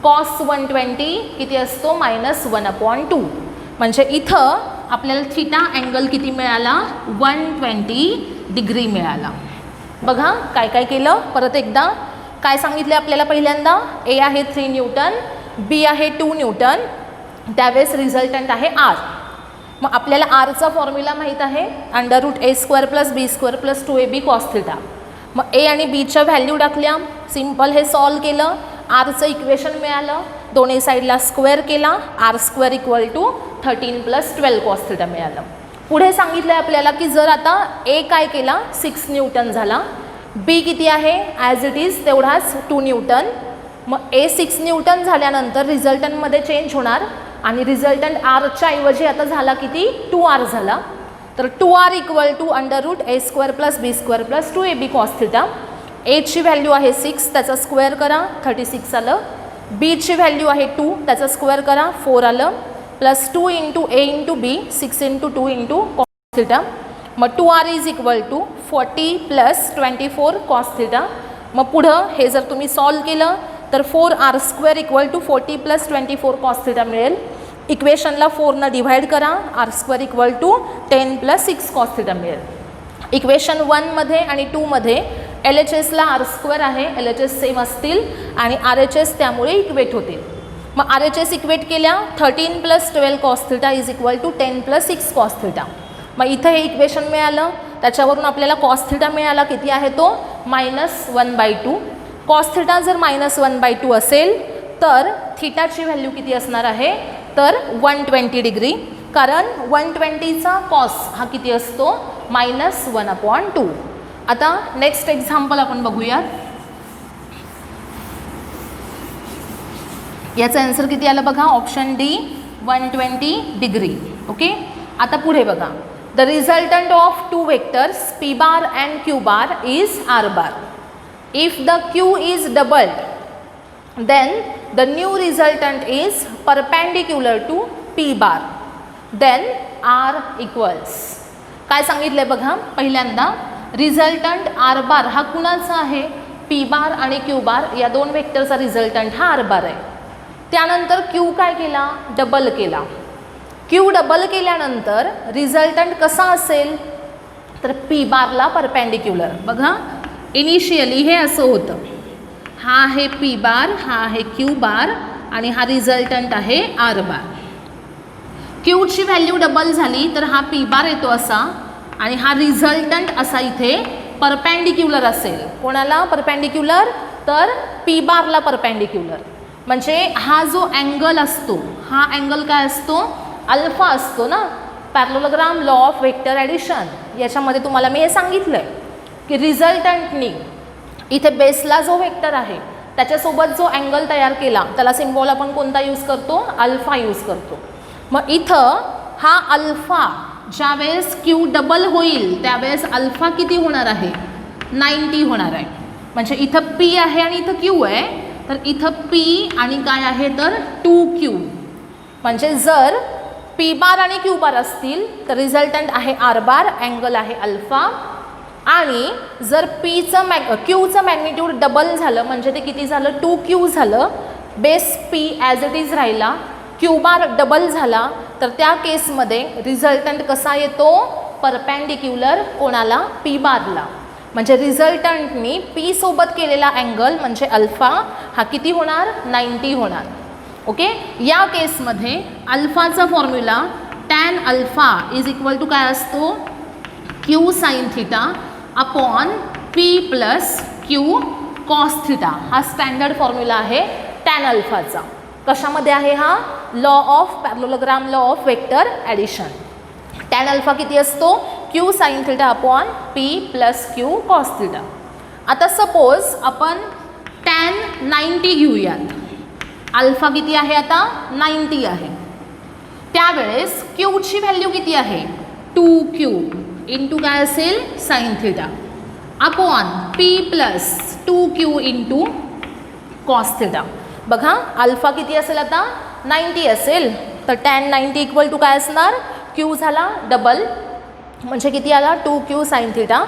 cos 120 किती असतो -1/2. म्हणजे इथं आपल्याला थिटा अँगल किती मिळाला 120 डिग्री मिळाला. बघा काय काय केलं. परत एकदा काय सांगितले आपल्याला. पहिल्यांदा A आहे 3 न्यूटन, B आहे 2 न्यूटन, त्यावेळेस रिझल्टंट आहे R. मग आपल्याला Rचा फॉर्म्युला माहीत आहे √a² + b² + 2ab cos θ. मग A आणि Bच्या व्हॅल्यू टाकल्या, सिम्पल हे सॉल्व केलं, Rचं इक्वेशन मिळालं, दोन्ही साईडला स्क्वेअर केला, r² = 13 + 12 cos θ मिळालं. पुढे सांगितलं आपल्याला की जर आता A काय केला 6 न्यूटन झाला, B किती आहे ॲज इट इज तेवढाच 2 न्यूटन. मग A 6 न्यूटन झाल्यानंतर रिझल्टंटमध्ये चेंज होणार आणि रिझल्टंट Rच्या ऐवजी आता झाला किती 2R झाला. तर 2R = √a² + b² + 2ab cos θ. A ची व्हॅल्यू आहे 6, त्याचा स्क्वेअर करा 36 आलं. B ची व्हॅल्यू आहे 2, त्याचा स्क्वेअर करा 4 आलं, प्लस 2 × a × b 6 × 2 × cos θ. मग 2R = 40 + 24 cos θ. मग पुढं हे जर तुम्ही सॉल्व केलं तर 4r² = 40 + 24 cos θ मिळेल. इक्वेशनला 4नं डिव्हाइड करा, r² = 10 + 6 cos θ मिळेल. इक्वेशन 1मध्ये आणि 2मध्ये LHSला r² आहे, LHS सेम असतील आणि RHS त्यामुळे इक्वेट होतील. मग RHS इक्वेट केल्या 13 + 12 cos θ is equal to 10 + 6 cos θ. मग इथं हे इक्वेशन मिळालं, त्याच्यावरून आपल्याला cos θ मिळाला, किती आहे तो -1/2. cos θ जर -1/2 असेल तर थिटाची व्हॅल्यू किती असणार आहे तर 120 डिग्री, कारण 120चा cos हा किती असतो -1/2. आता नेक्स्ट एक्झाम्पल आपण बघूयात. याचं आन्सर किती आलं बघा, ऑप्शन डी 120 डिग्री. ओके. आता पुढे बघा, the resultant of 2 vectors p bar and q bar is r bar. If the q is doubled then the new resultant is perpendicular to p bar, then r equals. काय सांगितलंय बघा, पहिल्यांदा resultant r बार हा कुणाचा आहे p बार आणि q बार या दोन वेक्टरचा रिझल्टंट हा r बार आहे. त्यानंतर q काय केला डबल केला, q डबल केल्यानंतर रिझल्टंट कसा असेल तर p बारला परपेंडिक्युलर. बघा इनिशियली हे असं होतं, हा आहे p बार, हा आहे q बार आणि हा रिझल्टंट आहे r बार. q ची व्हॅल्यू डबल झाली तर हा p बार येतो असा, आणि हा रिझल्टंट असा इथे परपेंडिक्युलर असेल. कोणाला परपेंडिक्युलर? तर पी बारला परपेंडिक्युलर. म्हणजे हा जो अँगल असतो, हा अँगल काय असतो? अल्फा असतो ना. Parallelogram law of vector addition याच्यामध्ये तुम्हाला मी हे सांगितलं आहे की रिझल्टंटनी इथे बेसला जो वेक्टर आहे त्याच्यासोबत जो अँगल तयार केला त्याला सिम्बॉल आपण कोणता यूज करतो? अल्फा यूज करतो. मग इथं हा अल्फा ज्यावेळेस क्यू डबल होईल त्यावेळेस अल्फा किती होणार आहे? 90 होणार आहे. म्हणजे इथं पी आहे आणि इथं क्यू आहे, तर इथं पी आणि काय आहे तर 2Q. म्हणजे जर पी बार आणि क्यू बार असतील तर रिझल्टंट आहे आर बार, अँगल आहे अल्फा. आणि जर क्यूचं मॅग्निट्यूड डबल झालं म्हणजे ते किती झालं? 2Q झालं. Base P as it is राहिला, क्यू बार डबल झाला, तर त्या केसमध्ये रिझल्टंट कसा येतो? परपेंडिक्युलर. कोणाला? पी बारला. म्हणजे रिझल्टंटनी पी सोबत केलेला अँगल म्हणजे अल्फा हा किती होणार? 90 होणार. ओके. या केसमध्ये अल्फाचा formula tan alpha is equal to काय असतो? Q sine theta upon P plus Q cos theta. हा स्टँडर्ड फॉर्म्युला आहे टॅन अल्फाचा. कशामध्ये आहे हा? Law of parallelogram law of vector addition. Tan alpha किती असतो? Q sine theta upon P plus Q cos theta. आता सपोज आपण टॅन 90 घेऊयात. अल्फा किती आहे आता? 90 आहे. त्यावेळेस क्यूची व्हॅल्यू किती आहे? 2Q इंटू काय असेल? Sign theta upon P plus 2Q into cos theta. बघा अल्फा किती असेल आता? 90 असेल, तर टॅन 90 इक्वल टू काय असणार? क्यू झाला डबल म्हणजे किती आला? 2Q sine theta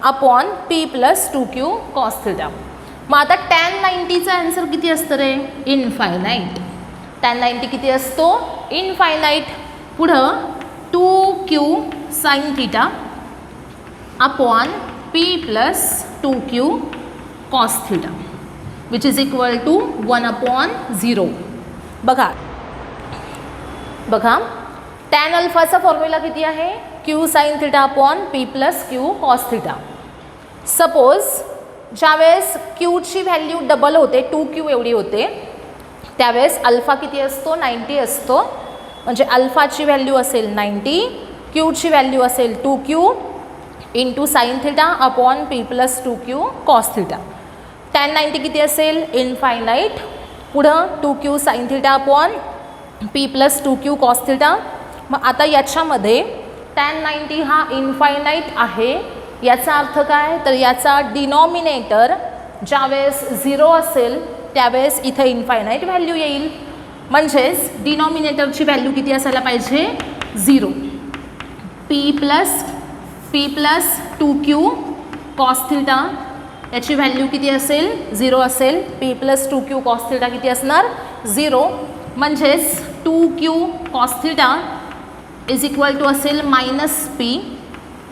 upon P plus 2Q cos theta. मग आता टॅन 90चा आन्सर किती असतं रे? इनफायनाईट. टॅन 90 किती असतो? इनफायनाईट. पुढं 2Q sine theta upon P plus 2Q cos theta which is equal to 1/0. बघा टॅन अल्फाचा फॉर्म्युला किती आहे? Q sine theta upon P plus Q cos theta. Suppose ज्यावेळेस क्यूची व्हॅल्यू डबल होते 2Q एवढी होते त्यावेळेस अल्फा किती असतो? 90 असतो. म्हणजे अल्फाची व्हॅल्यू असेल 90, क्यूची व्हॅल्यू असेल 2Q into sine theta upon P plus 2Q cos theta. Tan 90 किती असेल? इनफायनाईट. पुढं 2Q sine theta upon P plus 2Q cos theta. मग आता याच्यामध्ये टॅन 90 हा इनफायनाईट आहे. याचा अर्थ काय? तर याचा डिनॉमिनेटर ज्यावेळेस 0 असेल त्यावेळेस इथं इनफायनाईट व्हॅल्यू येईल. म्हणजेच डिनॉमिनेटरची व्हॅल्यू किती असायला पाहिजे? 0. P plus 2Q cos theta याची व्हॅल्यू किती असेल? 0 असेल. P plus 2Q cos theta किती असणार? 0. म्हणजेच 2Q cos theta is equal to असेल मायनस पी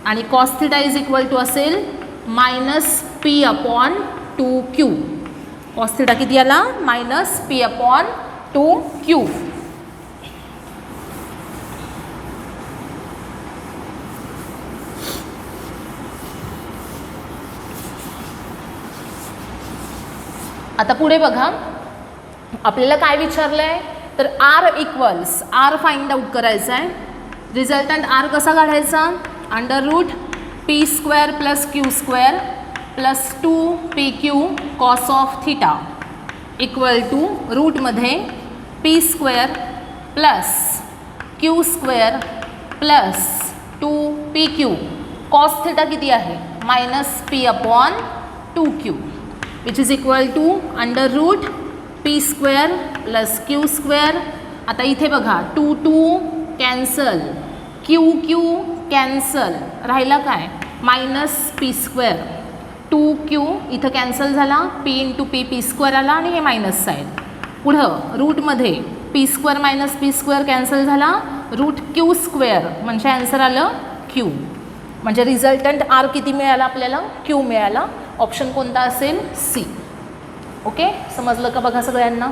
आणि cos theta is equal to असेल minus P upon 2Q. Cos theta किती आला? Minus P upon 2Q. आता पुढे बघा आपल्याला काय विचारलं आहे तर आर फाइंड आउट करायचा आहे. रिझल्टंट आर कसा काढायचा? Under root P square plus Q square plus 2PQ cos of theta equal to रूटमध्ये P square plus Q square plus 2PQ cos theta किती आहे? Minus P upon 2Q which is equal to under root P square plus Q square. आता इथे बघा 2 cancel, Q cancel, राहिला काय? Minus P square. 2Q इथं cancel झाला, P into P square आला आणि हे मायनस साईड. पुढं रूटमध्ये P square minus P square cancel झाला, रूट क्यू स्क्वेअर म्हणजे आन्सर आलं क्यू. म्हणजे रिझल्टंट आर किती मिळाला आपल्याला? क्यू मिळाला. ऑप्शन कोणता असेल? सी. ओके, समजलं का बघा सगळ्यांना?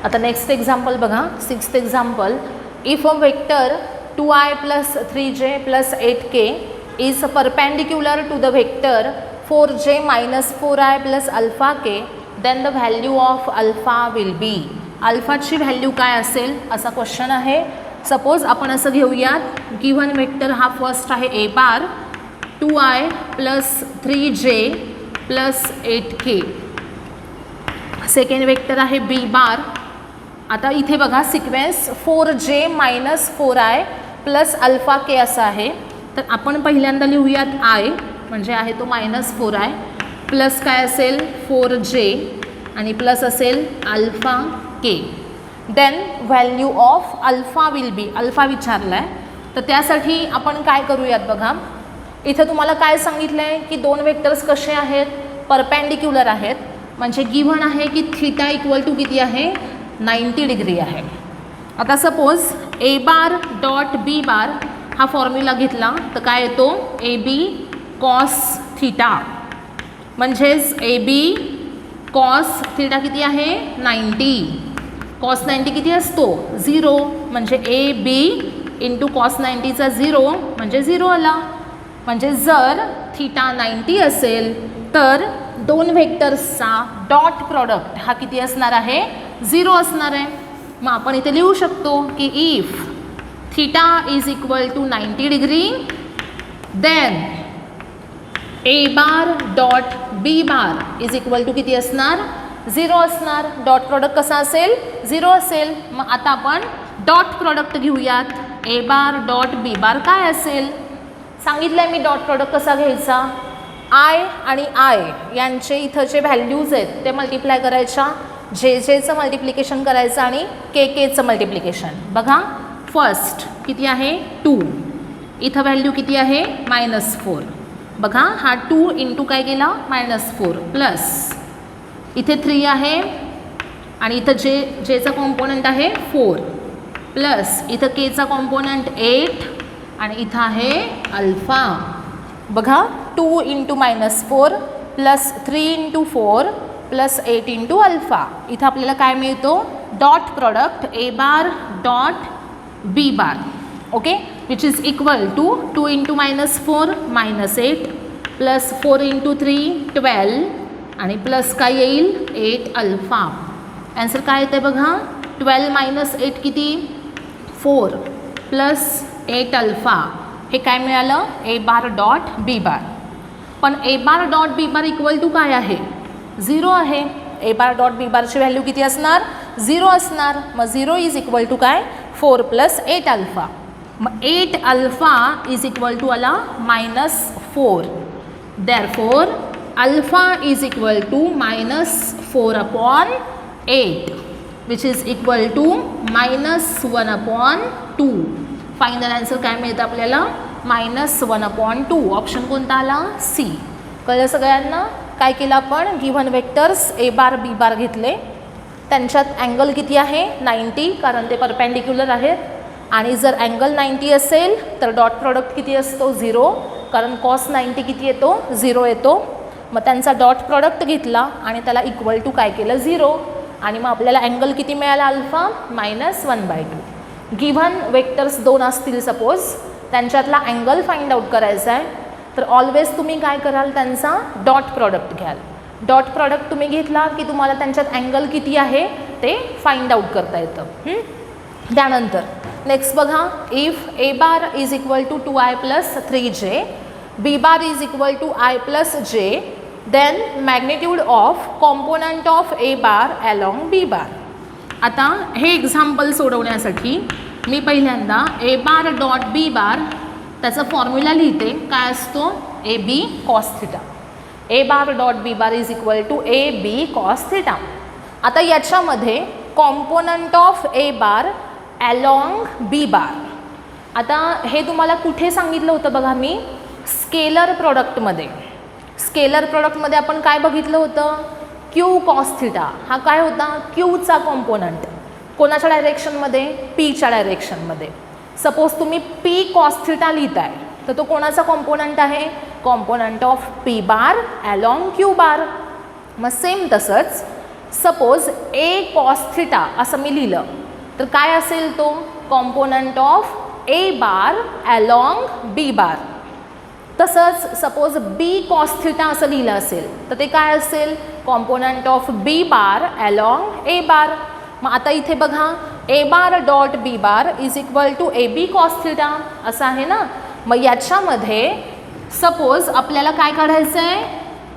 आता नेक्स्ट एक्झाम्पल बघा, 6th example. If a vector 2i + 3j + 8k is perpendicular to the vector 4j - 4i + αk, then the value of alpha will be. अल्फाची व्हॅल्यू काय असेल असा क्वेश्चन आहे. सपोज आपण असं घेऊयात, गिव्हन वेक्टर हा फर्स्ट आहे ए बार 2i + 3j + 8k. Second vector आहे बी बार. आता इथे बघा सिक्वेन्स 4j - 4i + αk असा आहे. तर आपण पहिल्यांदा लिहूयात i म्हणजे आहे तो -4i प्लस काय असेल 4j आणि प्लस असेल alpha K. Then value of alpha will be. Alpha विचारला आहे तर त्यासाठी आपण काय करूयात बघा, इथं तुम्हाला काय सांगितलं आहे की दोन वेक्टर्स कसे आहेत, परपेंडिक्युलर आहेत. म्हणजे गिव्हन आहे की थीटा = किती आहे 90 डिग्री आहे. आता सपोज ए बार डॉट बी बार हा फॉर्म्युला घेतला तर काय येतो ए बी कॉस थीटा, म्हणजेच ए बी कॉस थीटा किती आहे 90. कॉस 90 किती असतो 0, म्हणजे ए बी इंटू कॉस 90चा 0 म्हणजे 0 आला. म्हणजे जर थीटा 90 असेल तर दोन व्हेक्टर्सचा डॉट प्रॉडक्ट हा किती असणार आहे 0 असणार आहे. मग आपण इथे लिहू शकतो की if theta = 90 degree then A bar dot B bar = किती असणार 0 असणार. डॉट प्रॉडक्ट कसा असेल 0 असेल. मग आता आपण डॉट प्रॉडक्ट घेऊयात. ए बार डॉट बी बार काय असेल सांगितलं आहे मी. डॉट प्रॉडक्ट कसा घ्यायचा, आय आणि आय यांचे इथं जे व्हॅल्यूज आहेत ते मल्टिप्लाय करायच्या, जेचं मल्टिप्लिकेशन करायचं आणि केचं मल्टिप्लिकेशन. बघा फर्स्ट किती आहे 2, इथं व्हॅल्यू किती आहे -4. बघा हा 2 इंटू काय केला -4 प्लस इथे 3 आहे आणि इथं जेचा कॉम्पोनंट आहे 4 प्लस इथं केचा कॉम्पोनंट 8 आणि इथं आहे अल्फा. बघा 2 into -4 plus 3 into 4 plus 8 into alpha. इथं आपल्याला काय मिळतो dot product A bar dot B bar. Okay, which is equal to 2 into -4 -8 plus 4 into 3 12 आणि प्लस काय येईल 8 अल्फा. ॲन्सर काय येते बघा 12 - 8 किती 4 प्लस 8 अल्फा. हे काय मिळालं ए बार डॉट बी बार. पण ए बार डॉट बी बार = काय आहे 0 आहे. ए बार डॉट बी बारची व्हॅल्यू किती असणार 0 असणार. मग 0 = काय 4 प्लस 8 अल्फा. मग 8 अल्फा = आला -4. Therefore alpha = -4/8 which is equal to -1/2. Final answer काय मिळतं आपल्याला -1/2. ऑप्शन कोणता आला सी. कळलं सगळ्यांना. काय केलं आपण given vectors A bar B bar घेतले, त्यांच्यात अँगल किती आहे 90 कारण ते परपेंडिक्युलर आहेत. आणि जर अँगल 90 असेल तर डॉट प्रॉडक्ट किती असतो 0 कारण कॉस 90 किती येतो 0 येतो. मग त्यांचा डॉट प्रॉडक्ट घेतला आणि त्याला = काय केलं 0 आणि मग आपल्याला अँगल किती मिळाला अल्फा -1/2. गिव्हन वेक्टर्स 2 असतील सपोज, त्यांच्यातला अँगल फाइंड आउट करायचा आहे तर ऑलवेज तुम्ही काय कराल त्यांचा डॉट प्रॉडक्ट घ्याल. डॉट प्रॉडक्ट तुम्ही घेतला की तुम्हाला त्यांच्यात अँगल किती आहे ते फाइंड आउट करता येतं. त्यानंतर नेक्स्ट बघा if A bar = 2i + 3j B bar = i + j then magnitude of component of A bar along B bar. आता हे एक्झाम्पल सोडवण्यासाठी मी पहिल्यांदा ए बार डॉट बी बार त्याचा फॉर्म्युला लिहिते. काय असतो A B cos theta. A bar dot B bar = A B cos theta. आता याच्यामध्ये component of A bar along B bar. आता हे तुम्हाला कुठे सांगितलं होतं बघा मी स्केलर प्रॉडक्टमध्ये. स्केलर प्रॉडक्टमध्ये आपण काय बघितलं होतं क्यू कॉस थिटा. हा काय होता क्यूचा कॉम्पोनंट कोणाच्या डायरेक्शनमध्ये पीच्या डायरेक्शनमध्ये. सपोज तुम्ही पी कॉस थिटा लिहिताय तर तो कोणाचा कॉम्पोनंट आहे component of P bar along Q bar. मग सेम तसंच सपोज ए कॉस थिटा असं मी लिहिलं तर काय असेल तो component of A bar along B bar. तसंच सपोज बी कॉस थिटा असं लिहिलं असेल तर ते काय असेल component of B bar along A bar. मग आता इथे बघा A bar dot B bar is equal to A B cos theta असं आहे ना. मग याच्यामध्ये सपोज आपल्याला काय काढायचं आहे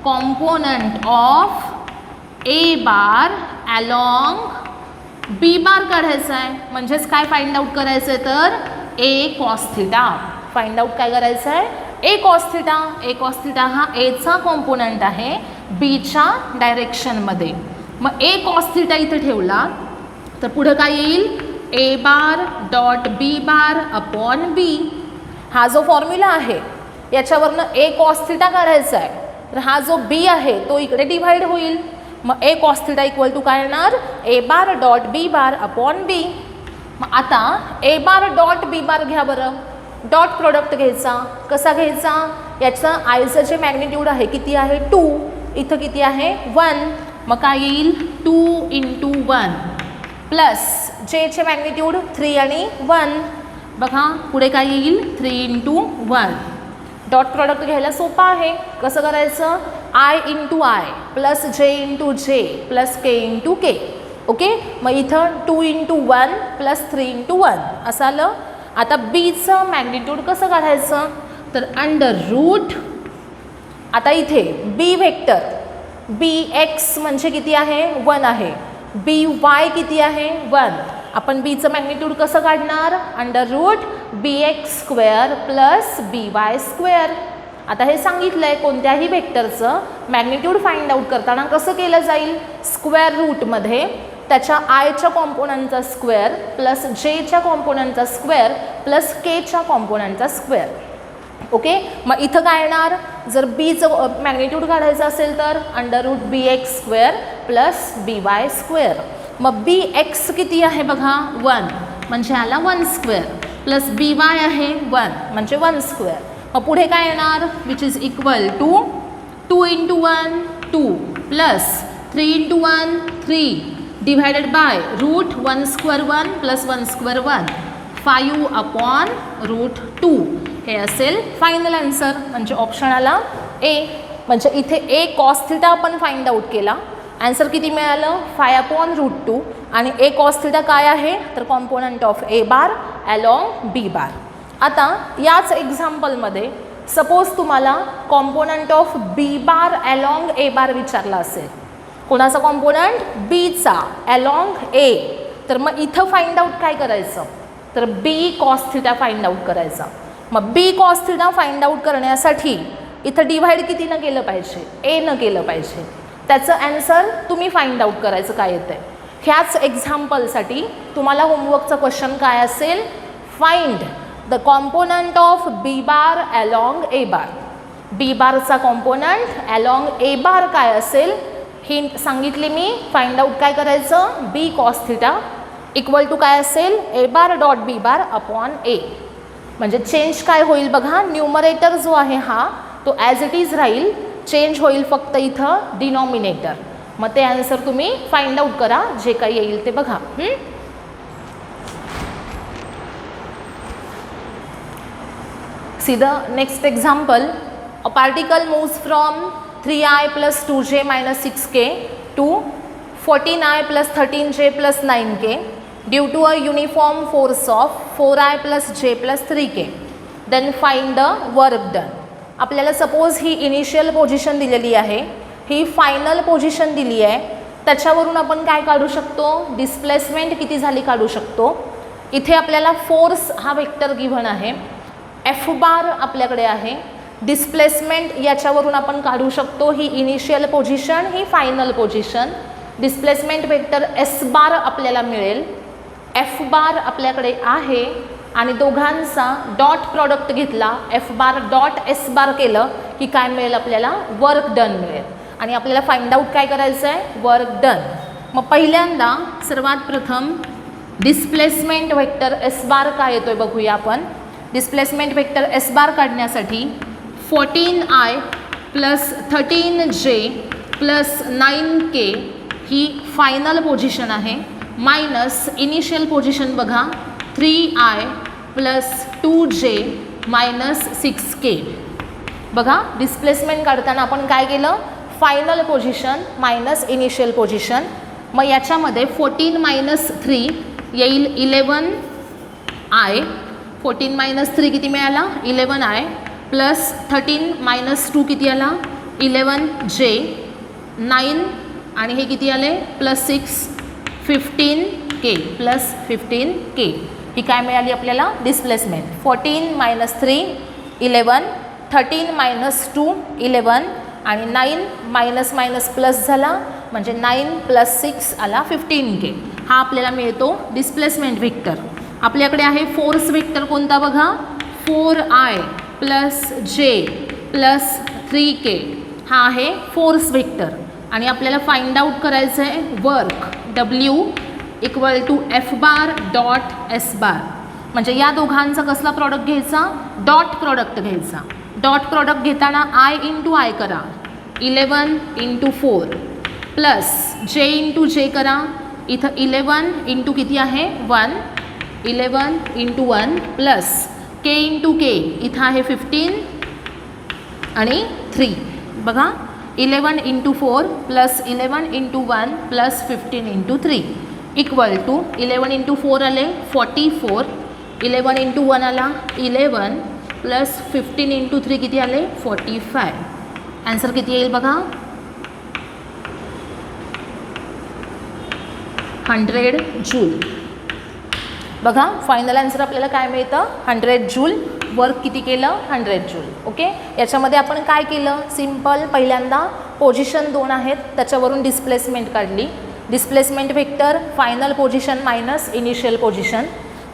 component of A bar along B bar काढायचं आहे. म्हणजेच काय फाइंड आउट करायचं आहे तर A cos theta. Find out काय करायचं आहे A cos theta. A cos theta हा एचा कॉम्पोनंट आहे बीच्या डायरेक्शनमध्ये. मग ए कॉस थिटा इथे ठेवला तर पुढं काय येईल ए bar dot B bar upon बी. हा जो फॉर्म्युला आहे याच्यावरनं ए कॉस थिटा काढायचा आहे तर हा जो बी आहे तो इकडे डिव्हाइड होईल. मग ए कॉस थिटा इक्वल टू काय येणार ए bar dot B bar upon बी. मग आता ए बार डॉट बी बार घ्या बरं. डॉट प्रोडक्ट घ्यायचा. कसा घ्यायचा याचं आयचं जे मॅग्निट्यूड आहे किती आहे 2. इथं किती आहे 1. मग काय येईल 2 इंटू 1 प्लस जेचे मॅग्निट्यूड 3 आणि 1. बघा पुढे काय येईल 3 इंटू 1. डॉट प्रॉडक्ट घ्यायला सोपं आहे. कसं करायचं I into I plus J into जे प्लस के इंटू के. ओके. मग इथं 2 इंटू 1 प्लस 3 इंटू 1 असं आलं. आता बीचं मॅग्निट्यूड कसं काढायचं तर अंडर रूट. आता इथे बी व्हेक्टर बी एक्स म्हणजे किती आहे 1 आहे. बी वाय किती आहे 1. आपण बीचं मॅग्निट्यूड कसं काढणार अंडर रूट बी एक्स स्क्वेअर प्लस बी वाय स्क्वेअर. आता हे सांगितलं आहे कोणत्याही व्हेक्टरचं मॅग्निट्यूड फाइंड आउट करताना कसं केलं जाईल स्क्वेअर रूटमध्ये त्याच्या आयच्या कॉम्पोनंटचा स्क्वेअर प्लस जेच्या कॉम्पोनंटचा स्क्वेअर प्लस केच्या कॉम्पोनंटचा स्क्वेअर. ओके. मग इथं काय येणार जर बीचं मॅग्निट्यूड काढायचं असेल तर अंडर रूट बी एक्स स्क्वेअर प्लस बी वाय स्क्वेअर. मग बी एक्स किती आहे बघा 1 म्हणजे आला 1 स्क्वेअर प्लस बी वाय आहे 1 म्हणजे 1 स्क्वेअर. मग पुढे काय येणार which is equal to 2 into 1 2 plus 3 into 1 3 divided by root 1 square 1 plus 1 square 1 5 upon root 2. हे असेल फायनल आन्सर. म्हणजे ऑप्शन आला ए. म्हणजे इथे ए कॉस थिटा आपण फाइंड आउट केला. आन्सर किती मिळालं 5 अपॉन रूट 2. आणि ए कॉस थिटा काय आहे तर component of A bar along B bar. आता याच एक्झाम्पलमध्ये सपोज तुम्हाला component of B bar along A bar विचारला असेल. कोणाचा कॉम्पोनंट बीचा अलॉंग ए. तर मग इथं फाइंड आउट काय करायचं तर बी कॉस थिटा फाइंड आउट करायचा. मग बी कॉस थिटा फाइंड आउट करण्यासाठी इथं डिव्हाइड कितीनं केलं पाहिजे एनं केलं पाहिजे. त्याचं ॲन्सर तुम्ही फाइंड आउट करायचं काय येतं आहे. ह्याच एक्झाम्पलसाठी तुम्हाला होमवर्कचा क्वेश्चन काय असेल find the component of B bar along A bar. B बारचा कॉम्पोनंट अलॉंग ए बार काय असेल हिंट सांगितली मी. फाइंड आउट काय करायचं बी कॉस थिटा इक्वल टू काय असेल ए bar dot B bar upon ए. म्हणजे चेंज काय होईल बघा न्यूमरेटर जो आहे हा तो ॲज इट इज राहील. चेंज होईल फक्त इथं डिनॉमिनेटर. मग ते आन्सर तुम्ही फाइंड आउट करा जे काही येईल ते बघा. See the next example. A particle moves from 3i plus 2j minus 6k to 14i plus 13j plus 9k due to a uniform force of 4i plus j plus 3k. Then find the work done. आपल्याला suppose ही initial position दिलेली आहे ही final position दिली आहे. त्याच्यावरून आपण काय काढू शकतो डिस्प्लेसमेंट किती झाली काढू शकतो. इथे आपल्याला फोर्स हा वेक्टर गिव्हन आहे. एफ बार आपल्याकडे आहे. डिस्प्लेसमेंट याच्यावरून आपण काढू शकतो ही इनिशियल पोझिशन ही final position. Displacement vector S bar आपल्याला मिळेल. एफ बार आपल्याकडे आहे आणि दोघांचा डॉट प्रॉडक्ट घेतला F bar dot S bar केलं की काय मिळेल आपल्याला वर्क डन मिळेल. आणि आपल्याला फाइंड आउट काय करायचं आहे वर्क डन. मग पहिल्यांदा सर्वात प्रथम डिस्प्लेसमेंट वेक्टर एस बार काय येतोय बघूया आपण. डिस्प्लेसमेंट वेक्टर एस बार काढण्यासाठी 14i plus 13j plus 9k ही फायनल पोझिशन आहे मायनस इनिशियल पोझिशन बघा 3i plus 2j minus 6k. बघा डिस्प्लेसमेंट काढताना आपण काय केलं, final position minus initial position. मग याच्यामध्ये 14 मायनस 3 येईल 11i. 14 मायनस 3 किती मिळाला 11i प्लस 13 मायनस 2 किती आला 11j 9 आणि हे किती आले प्लस 6 15k प्लस 15k. ही काय मिळाली आपल्याला डिस्प्लेसमेंट. 14 मायनस 3 11, 13 मायनस 2 11 आणि 9 मायनस मायनस प्लस झाला म्हणजे 9 प्लस 6 आला 15k. हा आपल्याला मिळतो डिस्प्लेसमेंट व्हेक्टर. आपल्याकडे आहे फोर्स व्हेक्टर कोणता बघा 4i plus j plus 3k. हा आहे फोर्स व्हेक्टर आणि आपल्याला फाइंड आउट करायचं आहे work W equal to F bar dot S bar. म्हणजे या दोघांचा कसला प्रॉडक्ट घ्यायचा डॉट प्रॉडक्ट घ्यायचा. डॉट प्रॉडक्ट घेताना I इंटू I करा 11 into 4 plus J into J करा. इथं 11 इंटू किती आहे 1 11 into 1 plus K into K इथं आहे 15 आणि 3. बघा 11 into 4 plus 11 into 1 plus 15 into 3 equal to 11 into 4 आले 44. 11 इंटू 1 आला 11 प्लस 15 इंटू 3 किती आले 45. आन्सर किती येईल बघा 100 जूल. बघा फायनल आन्सर आपल्याला काय मिळतं 100 जूल. वर्क किती केलं 100 जूल. ओके. याच्यामध्ये आपण काय केलं सिम्पल पहिल्यांदा पोझिशन 2 आहेत त्याच्यावरून डिस्प्लेसमेंट काढली. Displacement vector final position minus initial position.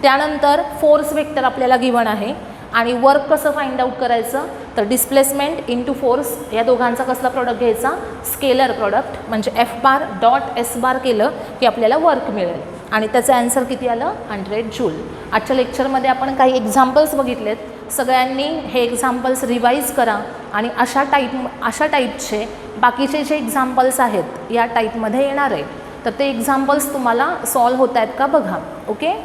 त्यानंतर फोर्स व्हेक्टर आपल्याला गिवन आहे आणि वर्क कसं फाइंड आउट करायचं तर डिस्प्लेसमेंट इंटू फोर्स या दोघांचा कसला प्रॉडक्ट घ्यायचा स्केलर प्रॉडक्ट म्हणजे F बार डॉट S बार केलं की आपल्याला वर्क मिळेल आणि त्याचं ॲन्सर किती आलं 100 जूल. आजच्या लेक्चरमध्ये आपण काही एक्झाम्पल्स बघितलेत. सगळ्यांनी हे एक्झाम्पल्स रिवाईज करा आणि अशा टाईपचे बाकीचे जे एक्झाम्पल्स आहेत या टाईपमध्ये येणार आहे तर ते एक्झाम्पल्स तुम्हाला सॉल्व्ह होत आहेत का बघा. ओके.